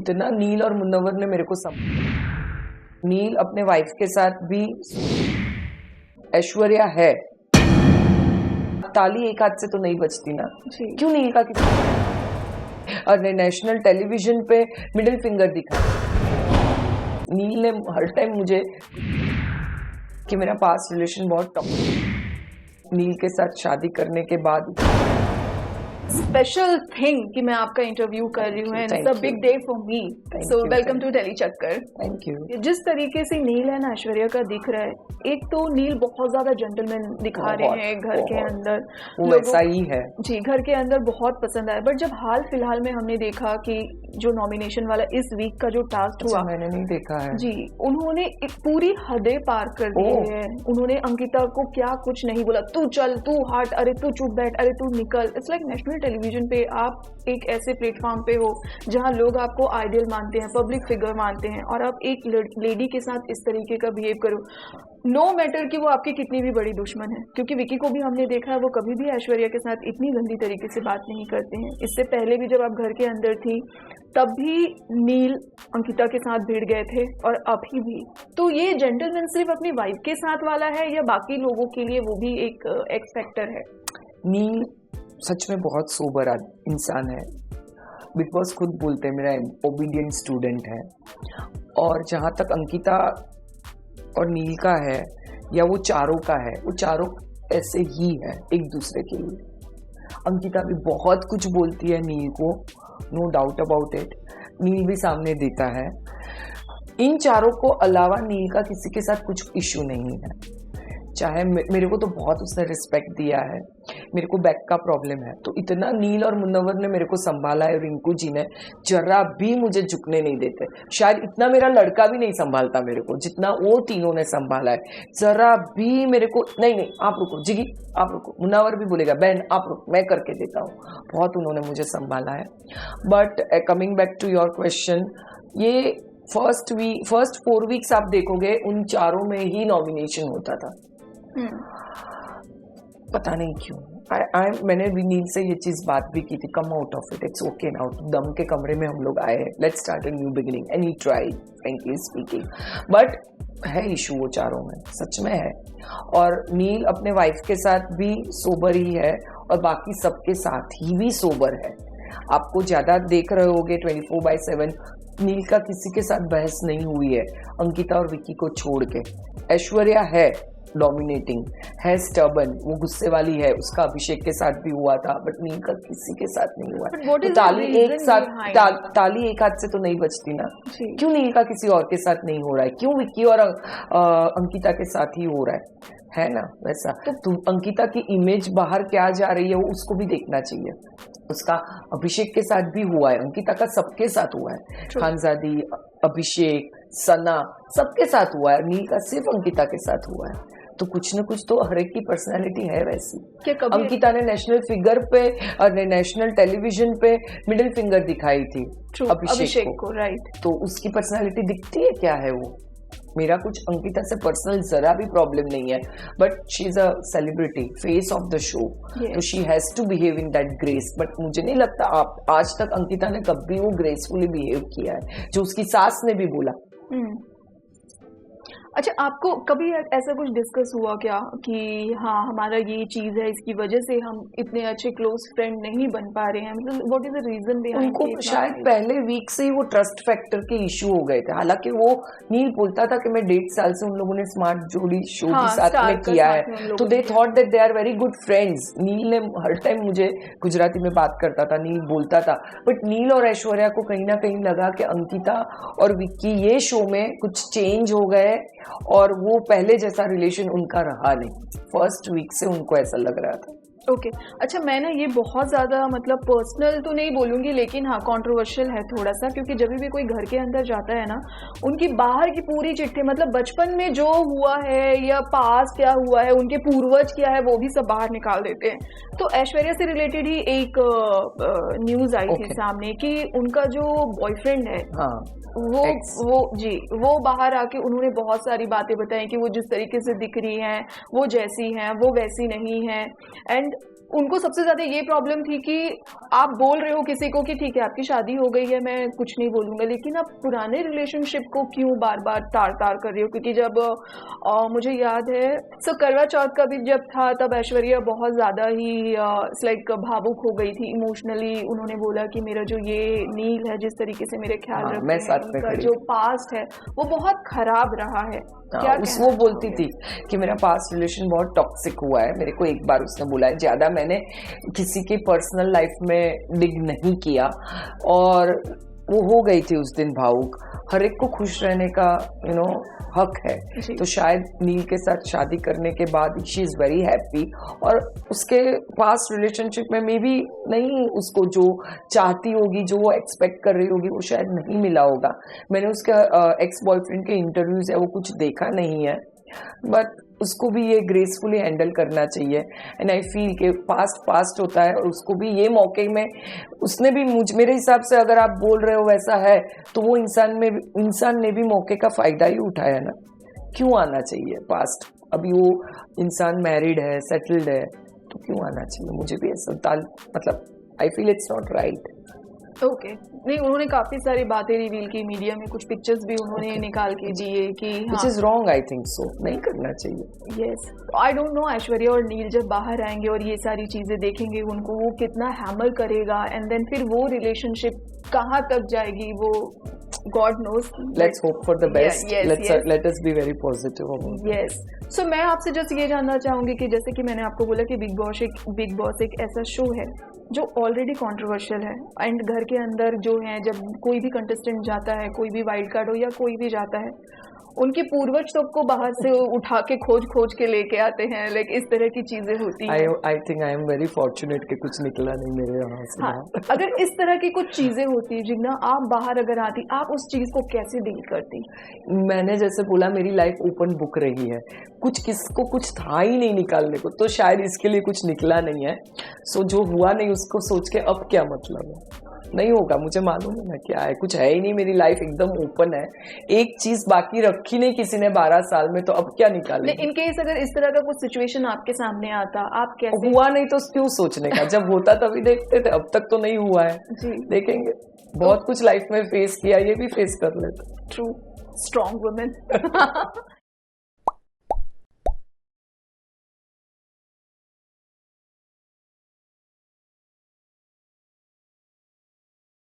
इतना नील और मुन्नवर ने मेरे को नील अपने वाइफ के साथ भी, ऐश्वर्या है, ताली एक हाथ से तो नहीं बजती ना, क्यों नील का किसी और नेशनल टेलीविजन पे मिडिल फिंगर दिखा। नील ने हर टाइम मुझे कि मेरा पास्ट रिलेशन बहुत टॉप, नील के साथ शादी करने के बाद स्पेशल थिंग कि मैं आपका इंटरव्यू कर रही हूँ, it's a big day for me, so welcome to tele Chakkar. Thank you. जिस तरीके से नील है ना ऐश्वर्या का दिख रहा है, एक तो नील बहुत ज्यादा जेंटलमैन दिखा रहे हैं घर के अंदर, वो ऐसा ही है जी, घर के अंदर बहुत पसंद आया। बट जब हाल फिलहाल में हमने देखा कि जो नॉमिनेशन वाला इस वीक का जो टास्क हुआ, मैंने नहीं देखा है जी, उन्होंने एक पूरी हदें पार कर दी है। उन्होंने अंकिता को क्या कुछ नहीं बोला, तू चल, तू हट, अरे तू चुप बैठ, अरे तू निकल। इट्स लाइक नेशनल टेलीविजन पे आप एक ऐसे प्लेटफॉर्म पे हो जहां लोग आपको आइडियल मानते हैं, पब्लिक फिगर मानते हैं, और आप एक लेडी के साथ इस तरीके का बिहेव करो, नो मैटर कि वो आपकी कितनी भी बड़ी दुश्मन है। क्योंकि विकी को भी हमने देखा है, वो कभी भी ऐश्वर्या के साथ इतनी गंदी तरीके से बात नहीं करते हैं। इससे पहले भी जब आप घर के अंदर थी तब भी नील अंकिता के साथ भिड़ गए थे, और अभी भी। तो ये जेंटलमैन सिर्फ अपनी वाइफ के साथ वाला है या बाकी लोगों के लिए वो भी एक एक्स फैक्टर है? नील सच में बहुत सोबर इंसान है। बिग बॉस खुद बोलते हैं मेरा ओबीडियंट स्टूडेंट है। और जहाँ तक अंकिता और नील का है, या वो चारों का है, वो चारों ऐसे ही है एक दूसरे के लिए। अंकिता भी बहुत कुछ बोलती है नील को, नो डाउट अबाउट इट, नील भी सामने देता है। इन चारों को अलावा नील का किसी के साथ कुछ इश्यू नहीं है। चाहे मेरे को तो बहुत उसने रिस्पेक्ट दिया है, मेरे को बैक का प्रॉब्लम है, तो इतना नील और मुन्नवर ने मेरे को संभाला है, रिंकू जी ने जरा भी मुझे झुकने नहीं देते। शायद इतना मेरा लड़का भी नहीं संभालता मेरे को जितना वो तीनों ने संभाला है। जरा भी मेरे को नहीं, आप रुको जिगी, आप रुको। मुन्नवर भी बोलेगा बहन आप रुको, मैं करके देता हूँ। बहुत उन्होंने मुझे संभाला है। But coming back to your question, ये फर्स्ट 4 वीक्स आप देखोगे उन चारों में ही नॉमिनेशन होता था। पता नहीं क्यों। मैंने भी नील से ये चीज बात भी की थी, come out of it, it's okay now. दम के कमरे में हम लोग आए, let's start a new beginning, and he tried frankly speaking. But है इशू वो चारों में, सच में है। और नील अपने वाइफ के साथ भी सोबर ही है, और बाकी सबके साथ ही भी सोबर है। आपको ज्यादा देख रहे होगे 24/7 नील का किसी के साथ बहस नहीं हुई है, अंकिता और विकी को छोड़ के। ऐश्वर्या है डोमिनेटिंग, है स्टर्बन, वो गुस्से वाली है, उसका अभिषेक के साथ भी हुआ था, बट नील का किसी के साथ नहीं हुआ। तो ताली एक हाथ से तो नहीं बजती ना, क्यों नील का किसी और के साथ नहीं हो रहा है, क्यों विक्की और अंकिता के साथ ही हो रहा है ना वैसा। तो अंकिता की इमेज बाहर क्या जा रही है वो उसको भी देखना चाहिए। उसका अभिषेक के साथ भी हुआ है, अंकिता का सबके साथ हुआ है, खानजादी, अभिषेक, सना, सबके साथ हुआ है। नील का सिर्फ अंकिता के साथ हुआ है। तो कुछ न कुछ तो हर एक की पर्सनालिटी है वैसी। अंकिता ने नेशनल फिगर पे और नेशनल टेलीविजन पे मिडिल फिंगर दिखाई थी अभिषेक को, राइट। तो उसकी पर्सनालिटी दिखती है क्या है वो। मेरा कुछ अंकिता से पर्सनल जरा भी प्रॉब्लम नहीं है, but she is a celebrity, face of the show, तो she has to behave in that grace. But मुझे नहीं लगता आज तक अंकिता ने कभी वो ग्रेसफुली बिहेव किया है, जो उसकी सास ने भी बोला। अच्छा, आपको कभी ऐसा कुछ डिस्कस हुआ क्या कि हाँ हमारा ये चीज है, इसकी वजह से हम इतने अच्छे क्लोज फ्रेंड नहीं बन पा रहे हैं, मतलब what is the reason behind? उनको शायद पहले वीक से ही वो ट्रस्ट फैक्टर के इशू हो गए थे। हालांकि वो नील बोलता था कि मैं 1.5 साल से उन लोगों ने स्मार्ट जोड़ी शो भी साथ में किया है, तो they thought that they are very good friends. Neil ने हर टाइम मुझे गुजराती में बात करता था, नील बोलता था, बट नील और ऐश्वर्या को कहीं ना कहीं लगा कि अंकिता और विक्की ये शो में कुछ चेंज हो गए, और वो पहले जैसा रिलेशन उनका रहा नहीं। फर्स्ट वीक से उनको ऐसा लग रहा था। ओके अच्छा, मैं ना ये बहुत ज़्यादा मतलब पर्सनल तो नहीं बोलूँगी, लेकिन हाँ कंट्रोवर्शियल है थोड़ा सा, क्योंकि जब भी कोई घर के अंदर जाता है ना, उनकी बाहर की पूरी चिट्ठी, मतलब बचपन में जो हुआ है या पास्ट क्या हुआ है, उनके पूर्वज क्या है, वो भी सब बाहर निकाल देते हैं। तो ऐश्वर्या से रिलेटेड ही एक न्यूज़ आई थी सामने कि उनका जो बॉयफ्रेंड है, वो बाहर आके उन्होंने बहुत सारी बातें बताई कि वो जिस तरीके से दिख रही हैं, वो जैसी हैं, वो वैसी नहीं है। एंड उनको सबसे ज्यादा ये प्रॉब्लम थी कि आप बोल रहे हो किसी को कि ठीक है आपकी शादी हो गई है, मैं कुछ नहीं बोलूंगा, लेकिन आप पुराने रिलेशनशिप को क्यों बार बार तार तार कर रहे हो? क्योंकि जब मुझे याद है करवा चौथ का भी जब था, तब ऐश्वर्या बहुत ज्यादा ही लाइक भावुक हो गई थी इमोशनली। उन्होंने बोला कि मेरा जो ये नील है, जिस तरीके से मेरे ख्याल रखते मैं हैं, साथ में उनका जो पास्ट है वो बहुत खराब रहा है। क्या वो बोलती थी कि मेरा पास्ट रिलेशन बहुत टॉक्सिक हुआ है। मेरे को एक बार उसने बोला है, ज्यादा मैंने किसी की पर्सनल लाइफ में डिग नहीं किया, और वो हो गई थी उस दिन भावुक। हर एक को खुश रहने का हक है, तो शायद नील के साथ शादी करने के बाद शी इज वेरी हैप्पी, और उसके पास्ट रिलेशनशिप में मे बी नहीं उसको जो चाहती होगी, जो वो एक्सपेक्ट कर रही होगी, वो शायद नहीं मिला होगा। मैंने उसके एक्स बॉयफ्रेंड के इंटरव्यूज है वो कुछ देखा नहीं है, बट उसको भी ये ग्रेसफुली हैंडल करना चाहिए। एंड आई फील कि पास्ट होता है, और उसको भी ये मौके में उसने भी मेरे हिसाब से, अगर आप बोल रहे हो वैसा है, तो वो इंसान ने भी मौके का फायदा ही उठाया ना। क्यों आना चाहिए पास्ट? अभी वो इंसान मैरिड है, सेटल्ड है, तो क्यों आना चाहिए? मुझे भी ऐसा मतलब I feel it's not right. Okay नहीं, उन्होंने काफी सारी बातें रिवील की मीडिया में, कुछ पिक्चर्स भी उन्होंने निकाल के दिए कि which is wrong, I think so, नहीं करना चाहिए। Yes, I don't know Aishwarya और नील जब बाहर आएंगे और ये सारी चीजें देखेंगे, उनको वो कितना हैमर करेगा, एंड देन फिर वो रिलेशनशिप कहाँ तक जाएगी, वो God knows. Let's hope for the best, let us be very positive. Yes, so मैं आपसे जस्ट ये जानना चाहूंगी कि जैसे कि मैंने आपको बोला कि बिग बॉस एक ऐसा शो है जो ऑलरेडी कंट्रोवर्शियल है, एंड घर के अंदर जो है, जब कोई भी कंटेस्टेंट जाता है, कोई भी वाइल्ड कार्ड हो या कोई भी जाता है, उनके पूर्वज सबको बाहर से उठा के खोज के लेके आते हैं, लाइक इस तरह की चीजें होती हैं। I think I am very fortunate कि कुछ निकला नहीं मेरे यहाँ से। हाँ, अगर इस तरह की कुछ चीजें होती जिन्ना आप बाहर अगर आती, आप उस चीज को कैसे डील करती? मैंने जैसे बोला, मेरी लाइफ ओपन बुक रही है, किसको कुछ था ही नहीं निकालने को, तो शायद इसके लिए कुछ निकला नहीं है। सो जो हुआ नहीं उसको सोच के अब क्या मतलब है, नहीं होगा, मुझे मालूम है ना क्या है, कुछ है ही नहीं, मेरी लाइफ एकदम ओपन है, एक चीज बाकी रखी नहीं किसी ने 12 साल में, तो अब क्या निकाले? इन केस अगर इस तरह का कुछ सिचुएशन आपके सामने आता, आप कैसे? हुआ नहीं तो क्यों सोचने का, जब होता तभी देखते थे, अब तक तो नहीं हुआ है जी। देखेंगे, बहुत कुछ लाइफ में फेस किया, ये भी फेस कर लेते। True, strong women.